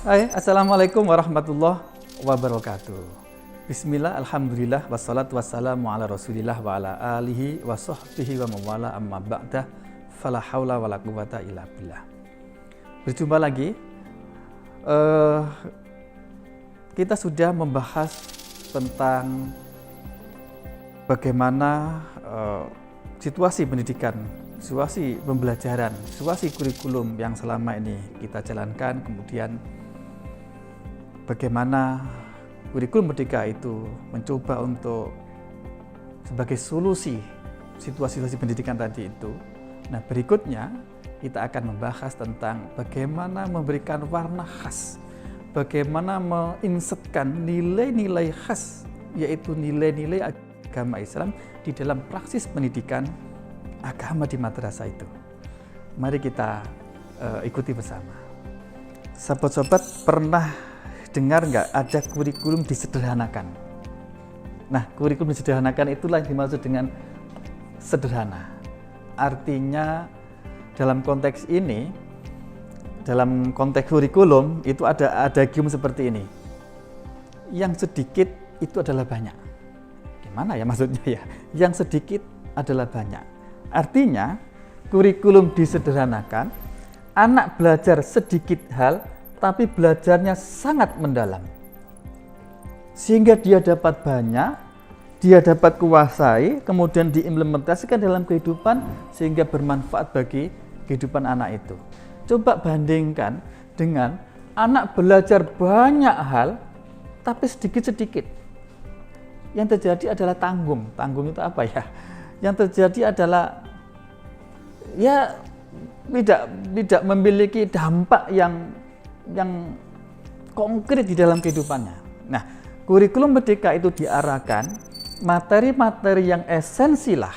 Hai, Assalamualaikum warahmatullahi wabarakatuh. Bismillah, alhamdulillah, wassalatu wassalamu ala rasulillah wa ala alihi wa sahbihi wa mawala amma ba'dah. Fala hawla wa la quwata illa billah. Berjumpa lagi. Kita sudah membahas tentang bagaimana situasi pendidikan, situasi pembelajaran, situasi kurikulum yang selama ini kita jalankan, kemudian bagaimana kurikulum merdeka itu mencoba untuk sebagai solusi situasi pendidikan tadi itu. Nah, berikutnya kita akan membahas tentang bagaimana memberikan warna khas, bagaimana menginsertkan nilai-nilai khas, yaitu nilai-nilai agama Islam di dalam praksis pendidikan agama di madrasah itu. Mari kita ikuti bersama. Sobat-sobat pernah dengar nggak ada kurikulum disederhanakan? Nah, kurikulum disederhanakan itulah yang dimaksud dengan sederhana. Artinya dalam konteks ini, dalam konteks kurikulum itu ada adagium seperti ini. Yang sedikit itu adalah banyak. Gimana ya maksudnya ya? Yang sedikit adalah banyak. Artinya kurikulum disederhanakan, anak belajar sedikit hal tapi belajarnya sangat mendalam. Sehingga dia dapat banyak, dia dapat kuasai, kemudian diimplementasikan dalam kehidupan sehingga bermanfaat bagi kehidupan anak itu. Coba bandingkan dengan anak belajar banyak hal tapi sedikit-sedikit. Yang terjadi adalah tanggung. Tanggung itu apa ya? Yang terjadi adalah ya tidak memiliki dampak yang konkret di dalam kehidupannya. Nah, kurikulum merdeka itu diarahkan materi-materi yang esensilah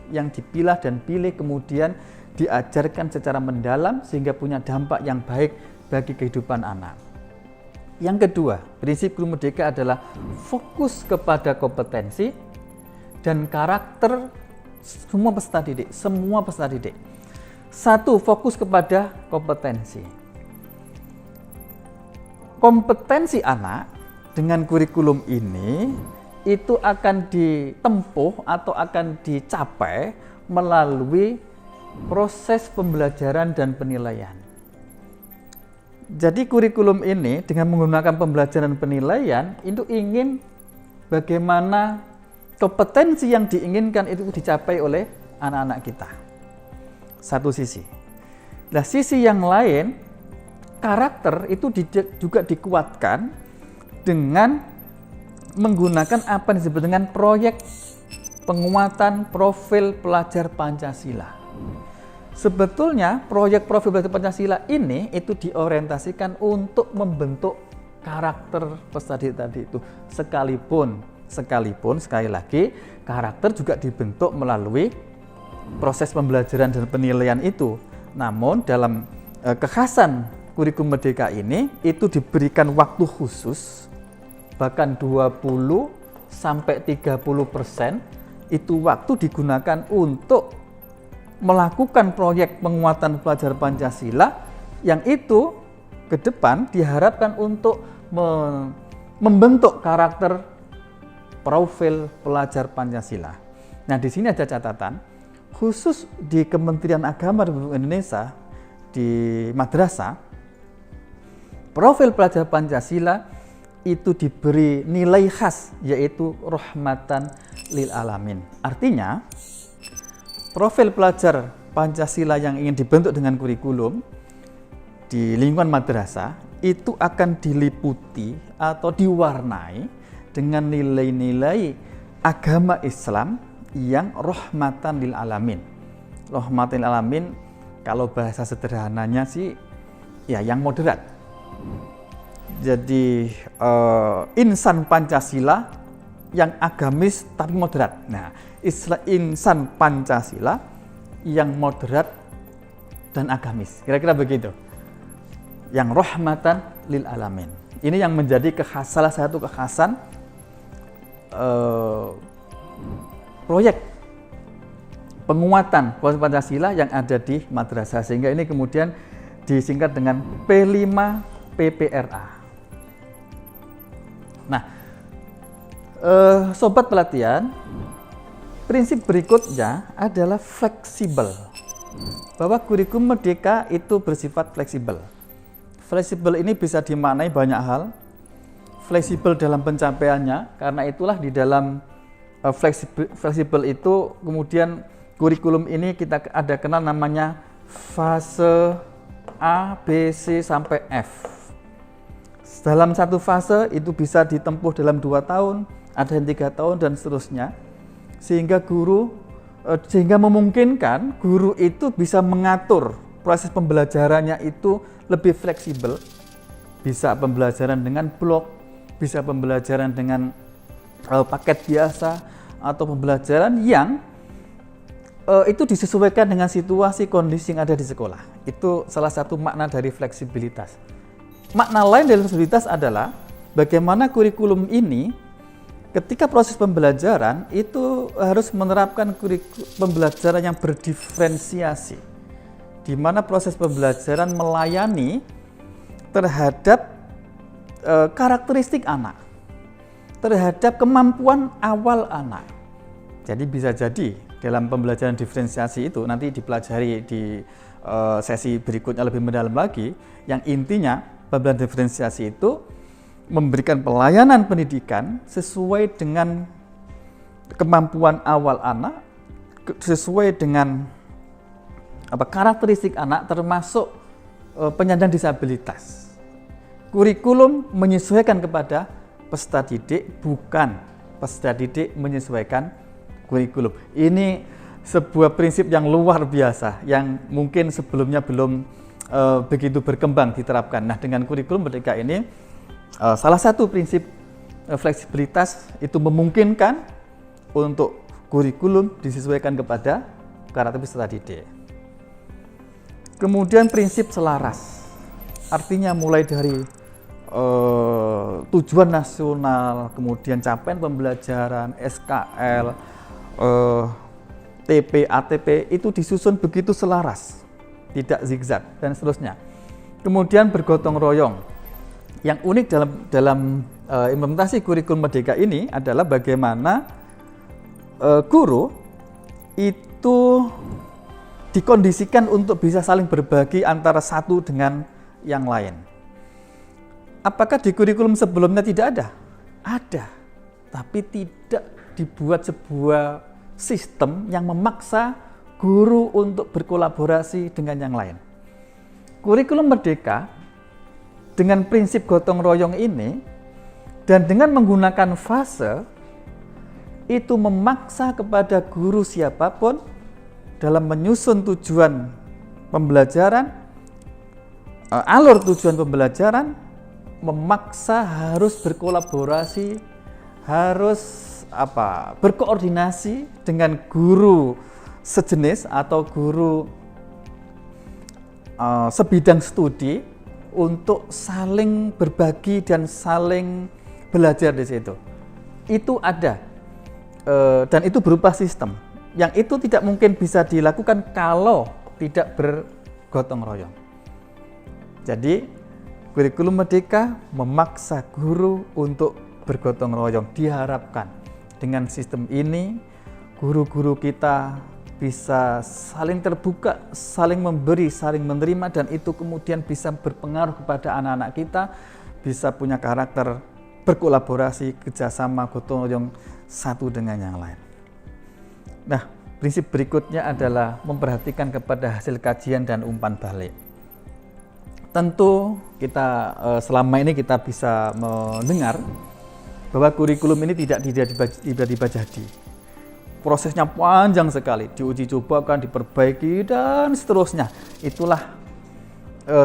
yang dipilah dan pilih kemudian diajarkan secara mendalam sehingga punya dampak yang baik bagi kehidupan anak. Yang kedua, prinsip kurikulum merdeka adalah fokus kepada kompetensi dan karakter semua peserta didik. Satu, fokus kepada kompetensi. Kompetensi anak dengan kurikulum ini itu akan ditempuh atau akan dicapai melalui proses pembelajaran dan penilaian. Jadi kurikulum ini dengan menggunakan pembelajaran dan penilaian itu ingin bagaimana kompetensi yang diinginkan itu dicapai oleh anak-anak kita. Satu sisi. Nah, sisi yang lain, karakter itu juga dikuatkan dengan menggunakan apa yang disebut dengan proyek penguatan profil pelajar Pancasila. Sebetulnya proyek profil pelajar Pancasila ini itu diorientasikan untuk membentuk karakter peserta didik tadi itu. Sekalipun sekali lagi karakter juga dibentuk melalui proses pembelajaran dan penilaian itu. Namun dalam kekhasan kurikulum merdeka ini itu diberikan waktu khusus bahkan 20-30% itu waktu digunakan untuk melakukan proyek penguatan pelajar Pancasila yang itu ke depan diharapkan untuk membentuk karakter profil pelajar Pancasila. Nah, di sini ada catatan khusus di Kementerian Agama Republik Indonesia di madrasah. Profil pelajar Pancasila itu diberi nilai khas yaitu rahmatan lil alamin. Artinya, profil pelajar Pancasila yang ingin dibentuk dengan kurikulum di lingkungan madrasah itu akan diliputi atau diwarnai dengan nilai-nilai agama Islam yang rahmatan lil alamin. Rahmatan lil alamin kalau bahasa sederhananya sih ya yang moderat. Jadi insan Pancasila yang agamis tapi moderat. Nah, insan Pancasila yang moderat dan agamis. Kira-kira begitu. Yang rahmatan lil alamin. Ini yang menjadi salah satu kekhasan proyek penguatan Pancasila yang ada di madrasah, sehingga ini kemudian disingkat dengan P5 PPRA. Nah, sobat pelatihan, prinsip berikutnya adalah fleksibel. Bahwa kurikulum merdeka itu bersifat fleksibel. Fleksibel ini bisa dimaknai banyak hal. Fleksibel dalam pencapaiannya, karena itulah di dalam fleksibel itu kemudian kurikulum ini kita ada kenal namanya fase A, B, C sampai F. Dalam satu fase itu bisa ditempuh dalam 2 tahun, ada yang 3 tahun dan seterusnya. Sehingga memungkinkan guru itu bisa mengatur proses pembelajarannya itu lebih fleksibel. Bisa pembelajaran dengan blok, bisa pembelajaran dengan paket biasa, atau pembelajaran yang itu disesuaikan dengan situasi kondisi yang ada di sekolah. Itu salah satu makna dari fleksibilitas. Makna lain dari fleksibilitas adalah bagaimana kurikulum ini ketika proses pembelajaran itu harus menerapkan pembelajaran yang berdiferensiasi, di mana proses pembelajaran melayani terhadap karakteristik anak, terhadap kemampuan awal anak. Jadi bisa jadi dalam pembelajaran diferensiasi itu nanti dipelajari di sesi berikutnya lebih mendalam lagi, yang intinya pembelajaran diferensiasi itu memberikan pelayanan pendidikan sesuai dengan kemampuan awal anak, sesuai dengan karakteristik anak, termasuk penyandang disabilitas. Kurikulum menyesuaikan kepada peserta didik, bukan peserta didik menyesuaikan kurikulum. Ini sebuah prinsip yang luar biasa, yang mungkin sebelumnya belum begitu berkembang diterapkan. Nah, dengan kurikulum merdeka ini, salah satu prinsip fleksibilitas itu memungkinkan untuk kurikulum disesuaikan kepada karakter peserta didik. Kemudian prinsip selaras, artinya mulai dari tujuan nasional, kemudian capaian pembelajaran, SKL, TP, ATP itu disusun begitu selaras, tidak zigzag dan seterusnya. Kemudian bergotong royong. Yang unik dalam implementasi kurikulum merdeka ini adalah bagaimana guru itu dikondisikan untuk bisa saling berbagi antara satu dengan yang lain. Apakah di kurikulum sebelumnya tidak ada? Ada, tapi tidak dibuat sebuah sistem yang memaksa guru untuk berkolaborasi dengan yang lain. Kurikulum merdeka dengan prinsip gotong royong ini dan dengan menggunakan fase itu memaksa kepada guru siapapun dalam menyusun tujuan pembelajaran, alur tujuan pembelajaran, memaksa harus berkolaborasi, harus berkoordinasi dengan guru sejenis atau guru sebidang studi untuk saling berbagi dan saling belajar di situ. Itu ada dan itu berupa sistem yang itu tidak mungkin bisa dilakukan kalau tidak bergotong royong. Jadi kurikulum merdeka memaksa guru untuk bergotong royong. Diharapkan dengan sistem ini guru-guru kita bisa saling terbuka, saling memberi, saling menerima, dan itu kemudian bisa berpengaruh kepada anak-anak kita, bisa punya karakter berkolaborasi, kerjasama, gotong royong satu dengan yang lain. Nah, prinsip berikutnya adalah memperhatikan kepada hasil kajian dan umpan balik. Tentu kita selama ini kita bisa mendengar bahwa kurikulum ini tidak jadi. Prosesnya panjang sekali, diuji cobakan, diperbaiki dan seterusnya. Itulah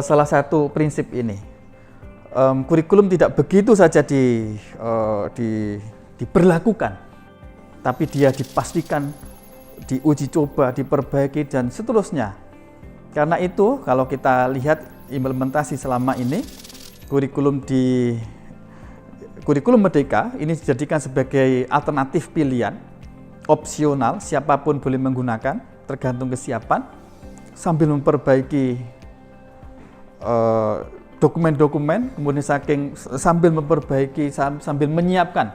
salah satu prinsip ini. Kurikulum tidak begitu saja diberlakukan, tapi dia dipastikan, diuji coba, diperbaiki dan seterusnya. Karena itu kalau kita lihat implementasi selama ini, kurikulum merdeka ini dijadikan sebagai alternatif pilihan, opsional, siapapun boleh menggunakan, tergantung kesiapan, sambil memperbaiki dokumen-dokumen, kemudian sambil memperbaiki, sambil menyiapkan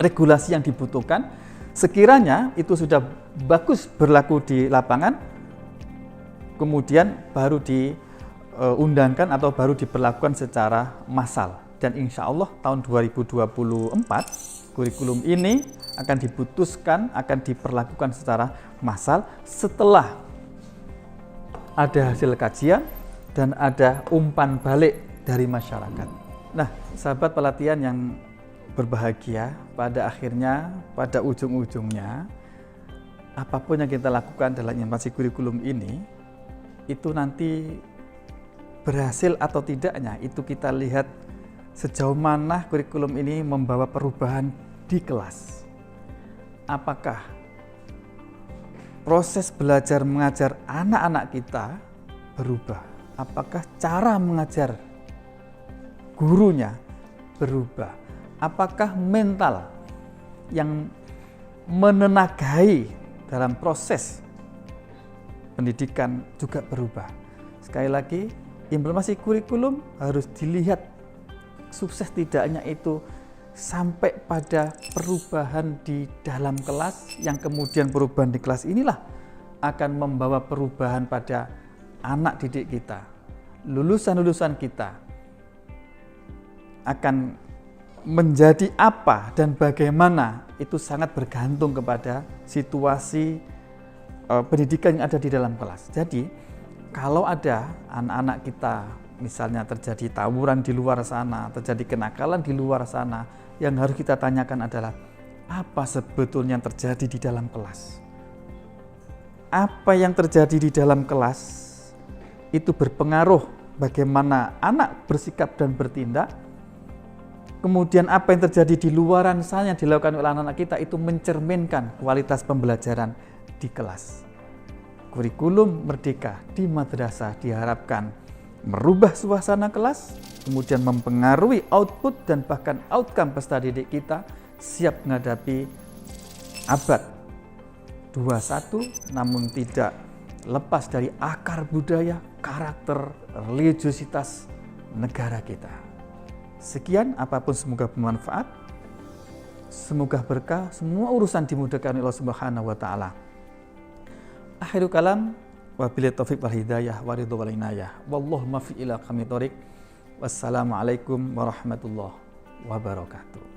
regulasi yang dibutuhkan, sekiranya itu sudah bagus berlaku di lapangan, kemudian baru diundangkan atau baru diberlakukan secara massal. Dan insya Allah tahun 2024 kurikulum ini akan diputuskan, akan diperlakukan secara massal setelah ada hasil kajian dan ada umpan balik dari masyarakat. Nah, sahabat pelatihan yang berbahagia, pada akhirnya, pada ujung-ujungnya, apapun yang kita lakukan dalam implementasi kurikulum ini, itu nanti berhasil atau tidaknya, itu kita lihat sejauh mana kurikulum ini membawa perubahan di kelas. Apakah proses belajar mengajar anak-anak kita berubah? Apakah cara mengajar gurunya berubah? Apakah mental yang menenagai dalam proses pendidikan juga berubah? Sekali lagi, implementasi kurikulum harus dilihat sukses tidaknya itu sampai pada perubahan di dalam kelas, yang kemudian perubahan di kelas inilah akan membawa perubahan pada anak didik kita, lulusan-lulusan kita akan menjadi apa dan bagaimana, itu sangat bergantung kepada situasi pendidikan yang ada di dalam kelas. Jadi kalau ada anak-anak kita misalnya terjadi tawuran di luar sana, terjadi kenakalan di luar sana, yang harus kita tanyakan adalah apa sebetulnya yang terjadi di dalam kelas. Apa yang terjadi di dalam kelas itu berpengaruh bagaimana anak bersikap dan bertindak. Kemudian apa yang terjadi di luaran sana yang dilakukan oleh anak-anak kita itu mencerminkan kualitas pembelajaran di kelas. Kurikulum Merdeka di madrasah diharapkan merubah suasana kelas, kemudian mempengaruhi output dan bahkan outcome peserta didik kita siap menghadapi abad 21, namun tidak lepas dari akar budaya, karakter, religiositas negara kita. Sekian, apapun semoga bermanfaat, semoga berkah, semua urusan dimudahkan oleh Allah Subhanahu wa taala. Akhirul kalam, wabillahi taufiq wal hidayah wa ridho wal inayah. Wallahu muwaffiq ila aqwamit thoriq. Wassalamualaikum warahmatullahi wabarakatuh.